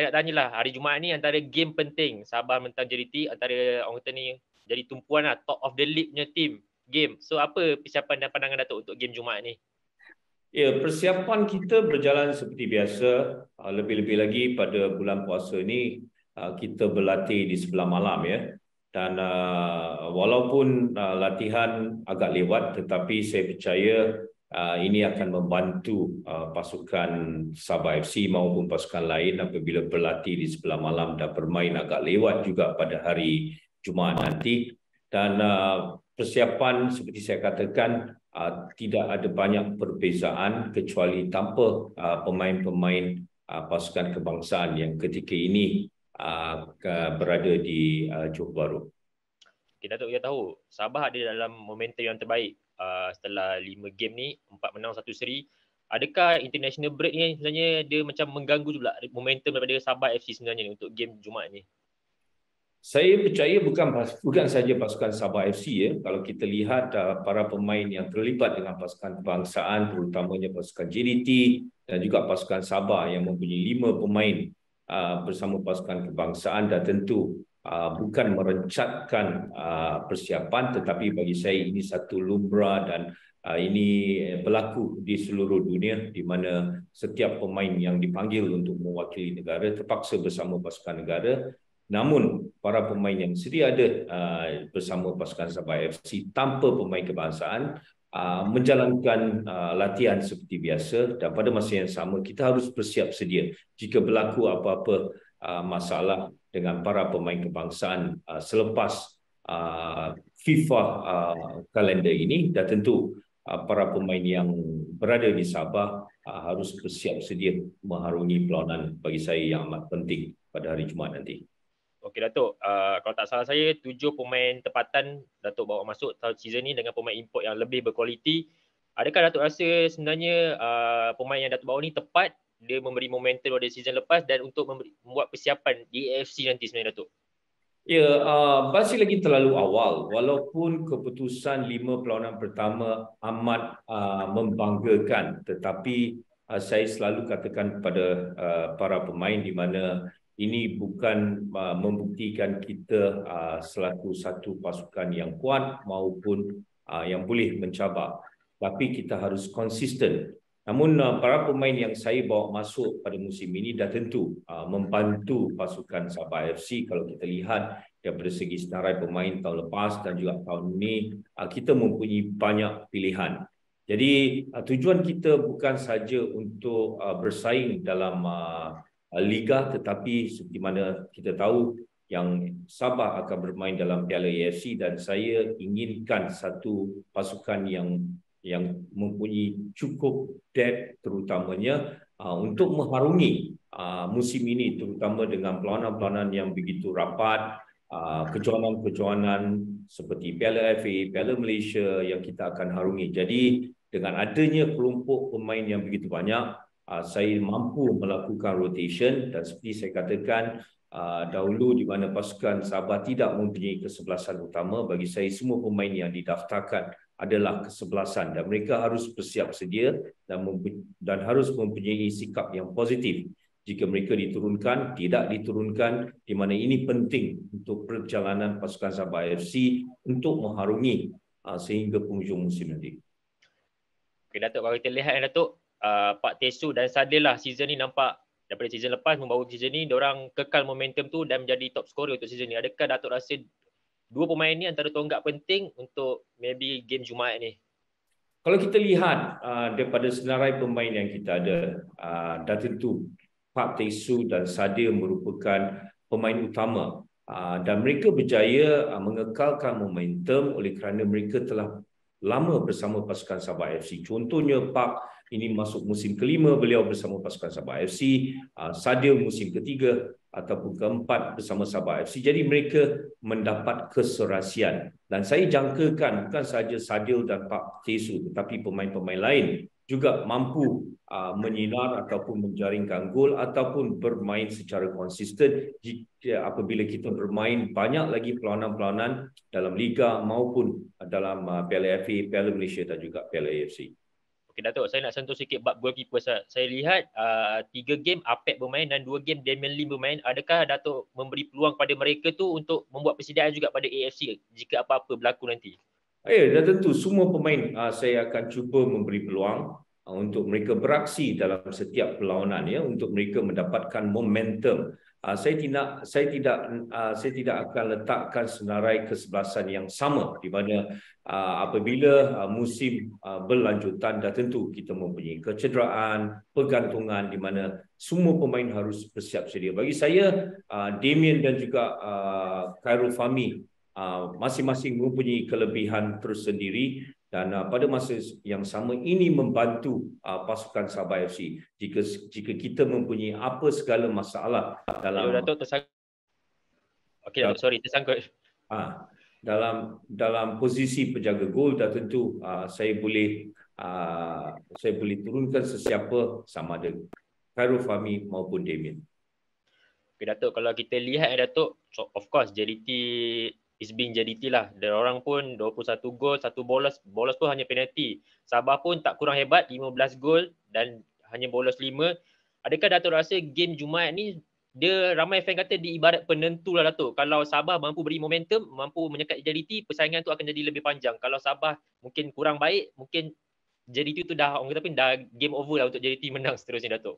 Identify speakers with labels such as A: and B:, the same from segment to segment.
A: saya nak tanyalah, hari Jumaat ni antara game penting Sabah mentang JDT, antara orang kata ni jadi tumpuan lah, top of the league punya team game. So apa persiapan dan pandangan Datuk untuk game Jumaat ni?
B: Ya, persiapan kita berjalan seperti biasa. Lebih-lebih lagi pada bulan puasa ni kita berlatih di sebelah malam ya. Dan walaupun latihan agak lewat, tetapi saya percaya ini akan membantu pasukan Sabah FC maupun pasukan lain apabila berlatih di sebelah malam dan bermain agak lewat juga pada hari Jumaat nanti. Dan persiapan seperti saya katakan, tidak ada banyak perbezaan kecuali tanpa pemain-pemain pasukan kebangsaan yang ketika ini berada di Johor Bahru.
A: Okay, Datuk, kita tahu Sabah ada dalam momentum yang terbaik setelah 5 game ni, 4 menang 1 seri. Adakah international break ni sebenarnya dia macam mengganggu juga momentum daripada Sabah FC sebenarnya ni untuk game Jumaat ni?
B: Saya percaya bukan saja pasukan Sabah FC ya. Kalau kita lihat para pemain yang terlibat dengan pasukan kebangsaan, terutamanya pasukan JDT dan juga pasukan Sabah yang mempunyai 5 pemain bersama pasukan kebangsaan, dan tentu bukan merencatkan persiapan, tetapi bagi saya ini satu lumrah dan ini berlaku di seluruh dunia, di mana setiap pemain yang dipanggil untuk mewakili negara terpaksa bersama pasukan negara. Namun para pemain yang sedia ada bersama pasukan Sabah FC tanpa pemain kebangsaan menjalankan latihan seperti biasa, dan pada masa yang sama kita harus bersiap sedia jika berlaku apa-apa masalah dengan para pemain kebangsaan selepas FIFA kalender ini. Dan tentu para pemain yang berada di Sabah harus bersiap sedia mengharungi perlawanan bagi saya yang amat penting pada hari Jumaat nanti.
A: Okey Datuk, kalau tak salah saya 7 pemain tempatan Datuk bawa masuk season ni dengan pemain import yang lebih berkualiti. Adakah Datuk rasa sebenarnya pemain yang Datuk bawa ni tepat, dia memberi momentum pada season lepas dan untuk membuat persiapan di AFC nanti sebenarnya Datuk?
B: Ya, masih lagi terlalu awal. Walaupun keputusan 5 perlawanan pertama amat membanggakan, tetapi saya selalu katakan kepada para pemain di mana ini bukan membuktikan kita selaku satu pasukan yang kuat maupun yang boleh mencabar. Tapi kita harus konsisten. Namun para pemain yang saya bawa masuk pada musim ini dah tentu membantu pasukan Sabah FC. Kalau kita lihat daripada segi senarai pemain tahun lepas dan juga tahun ini, kita mempunyai banyak pilihan. Jadi tujuan kita bukan saja untuk bersaing dalam Liga, tetapi seperti mana kita tahu yang Sabah akan bermain dalam Piala AFC, dan saya inginkan satu pasukan yang mempunyai cukup depth terutamanya untuk mengharungi musim ini, terutama dengan perlawanan-perlawanan yang begitu rapat, kejohanan-kejohanan seperti Piala FA, Piala Malaysia yang kita akan harungi. Jadi dengan adanya kelompok pemain yang begitu banyak, saya mampu melakukan rotation, dan seperti saya katakan dahulu di mana pasukan Sabah tidak mempunyai kesebelasan utama, bagi saya semua pemain yang didaftarkan adalah kesebelasan dan mereka harus bersiap sedia dan harus mempunyai sikap yang positif jika mereka diturunkan, tidak diturunkan, di mana ini penting untuk perjalanan pasukan Sabah FC untuk mengharungi sehingga penghujung musim nanti.
A: Okay, Datuk, kalau kita lihat Datuk, Pak Tesu dan Sadil lah season ni nampak daripada season lepas membawa season ni, diorang kekal momentum tu dan menjadi top scorer untuk season ni. Adakah Datuk rasa dua pemain ni antara tonggak penting untuk maybe game Jumaat ni?
B: Kalau kita lihat daripada senarai pemain yang kita ada, dah tentu Pak Tesu dan Sadil merupakan pemain utama dan mereka berjaya mengekalkan momentum oleh kerana mereka telah lama bersama pasukan Sabah FC. Contohnya Pak ini masuk musim kelima beliau bersama pasukan Sabah FC, Sadil musim ketiga ataupun keempat bersama Sabah FC. Jadi mereka mendapat keserasian, dan saya jangkakan bukan sahaja Sadil dan Pak Tesu tetapi pemain-pemain lain juga mampu menyinar ataupun menjaringkan gol ataupun bermain secara konsisten jika apabila kita bermain banyak lagi perlawanan-perlawanan dalam Liga maupun dalam Piala FA, Piala Malaysia dan juga Piala AFC.
A: Okey Okay, Datuk, saya nak sentuh sikit bab goalkeeper. Saya lihat 3 game Apek bermain dan 2 game Damian Lim bermain. Adakah Datuk memberi peluang pada mereka tu untuk membuat persediaan juga pada AFC jika apa-apa berlaku nanti?
B: Ya, dah tentu semua pemain saya akan cuba memberi peluang untuk mereka beraksi dalam setiap perlawanan ya, untuk mereka mendapatkan momentum. Saya tidak akan letakkan senarai kesebelasan yang sama di mana apabila musim berlanjutan dah tentu kita mempunyai kecederaan, pergantungan di mana semua pemain harus bersiap sedia. Bagi saya Damien dan juga Khairul Fahmi masing-masing mempunyai kelebihan tersendiri dan pada masa yang sama ini membantu pasukan Sabah FC jika kita mempunyai apa segala masalah dalam
A: Datuk tersangkut. Okey Datuk, sorry tersangkut.
B: Dalam posisi penjaga gol dah tentu saya boleh turunkan sesiapa sama ada Khairul Fahmi maupun Damien.
A: Okay, Datuk, kalau kita lihat Datuk, so of course JDT is being JDT lah. Dan orang pun 21 gol, 1 bolos pun hanya penalti. Sabah pun tak kurang hebat, 15 gol dan hanya bolos 5. Adakah Datuk rasa game Jumaat ni dia ramai fan kata dia ibarat penentu lah Datuk. Kalau Sabah mampu beri momentum, mampu menyekat JDT, persaingan tu akan jadi lebih panjang. Kalau Sabah mungkin kurang baik, mungkin JDT tu dah orang kata pun dah game over lah untuk JDT menang seterusnya Datuk.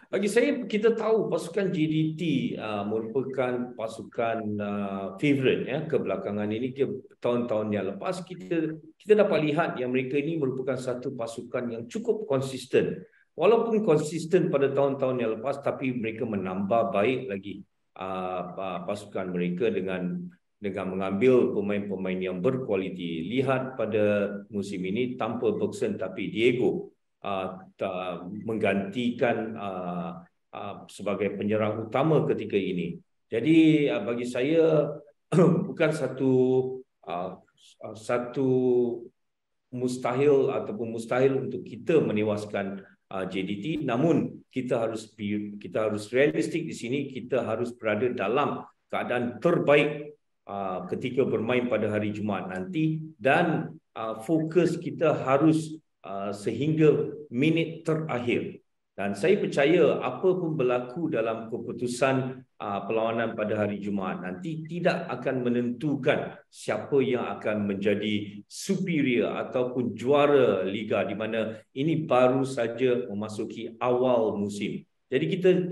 B: Bagi saya, kita tahu pasukan JDT merupakan pasukan favorite ya kebelakangan ini. Tahun-tahun yang lepas kita dapat lihat yang mereka ini merupakan satu pasukan yang cukup konsisten. Walaupun konsisten pada tahun-tahun yang lepas, tapi mereka menambah baik lagi pasukan mereka dengan mengambil pemain-pemain yang berkualiti. Lihat pada musim ini tanpa Bergson tapi Diego menggantikan sebagai penyerang utama ketika ini. Jadi bagi saya bukan satu mustahil untuk kita menewaskan JDT, namun kita harus realistik di sini. Kita harus berada dalam keadaan terbaik ketika bermain pada hari Jumaat nanti dan fokus kita harus sehingga minit terakhir. Dan saya percaya apa pun berlaku dalam keputusan perlawanan pada hari Jumaat nanti tidak akan menentukan siapa yang akan menjadi superior ataupun juara liga, di mana ini baru saja memasuki awal musim. Jadi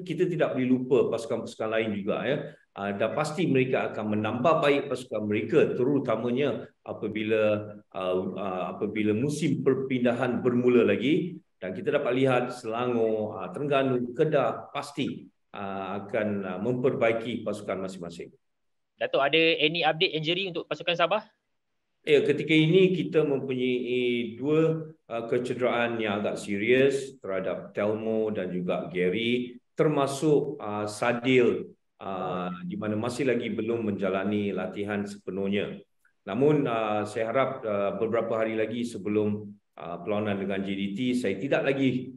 B: kita tidak boleh lupa pasukan-pasukan lain juga ya. Dan pasti mereka akan menambah baik pasukan mereka, terutamanya apabila musim perpindahan bermula lagi. Dan kita dapat lihat Selangor, Terengganu, Kedah pasti akan memperbaiki pasukan masing-masing.
A: Datuk, ada any update injury untuk pasukan Sabah?
B: Ya, ketika ini kita mempunyai 2 kecederaan yang agak serius terhadap Telmo dan juga Gary, termasuk Sadil di mana masih lagi belum menjalani latihan sepenuhnya. Namun saya harap beberapa hari lagi sebelum perlawanan dengan JDT, saya tidak lagi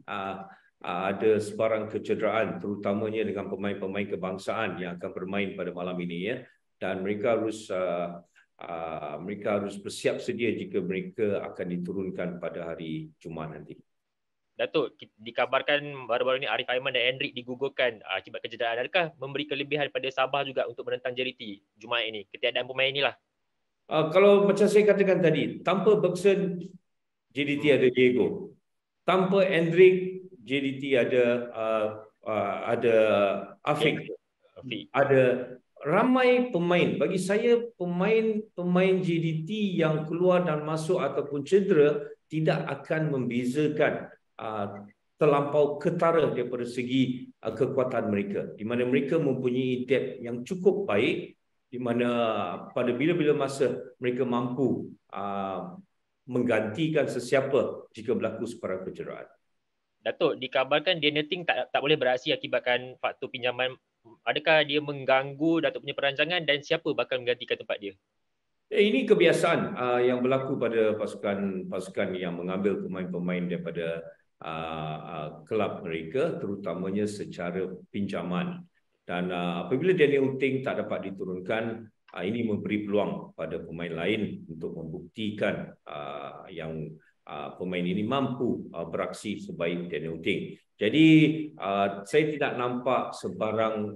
B: ada sebarang kecederaan, terutamanya dengan pemain-pemain kebangsaan yang akan bermain pada malam ini ya. Dan mereka harus bersiap sedia jika mereka akan diturunkan pada hari Jumaat nanti.
A: Datuk, dikabarkan baru-baru ini Arif Aiman dan Hendrik digugurkan akibat kecederaan. Adakah memberi kelebihan pada Sabah juga untuk menentang JDT Jumaat ini? Ketiadaan pemain inilah.
B: Kalau macam saya katakan tadi, tanpa Bergson, JDT ada Diego. Tanpa Hendrik, JDT ada Afiq. Ada ramai pemain. Bagi saya, pemain JDT yang keluar dan masuk ataupun cedera tidak akan membezakan terlampau ketara daripada segi kekuatan mereka, di mana mereka mempunyai depth yang cukup baik, di mana pada bila-bila masa mereka mampu menggantikan sesiapa jika berlaku sebarang kecederaan.
A: Datuk, dikabarkan Daniel Ting tak boleh beraksi akibatkan faktor pinjaman. Adakah dia mengganggu Datuk punya perancangan dan siapa bakal menggantikan tempat dia?
B: Ini kebiasaan yang berlaku pada pasukan yang mengambil pemain-pemain daripada kelab mereka, terutamanya secara pinjaman. Dan apabila Daniel Ting tak dapat diturunkan, ini memberi peluang pada pemain lain untuk membuktikan yang pemain ini mampu beraksi sebaik Daniel Ting. Jadi saya tidak nampak sebarang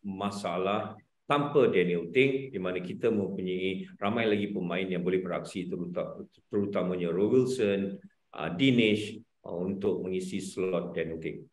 B: masalah tanpa Daniel Ting, di mana kita mempunyai ramai lagi pemain yang boleh beraksi, terutamanya Roy Wilson, Dinesh, untuk mengisi slot Daniel Ting.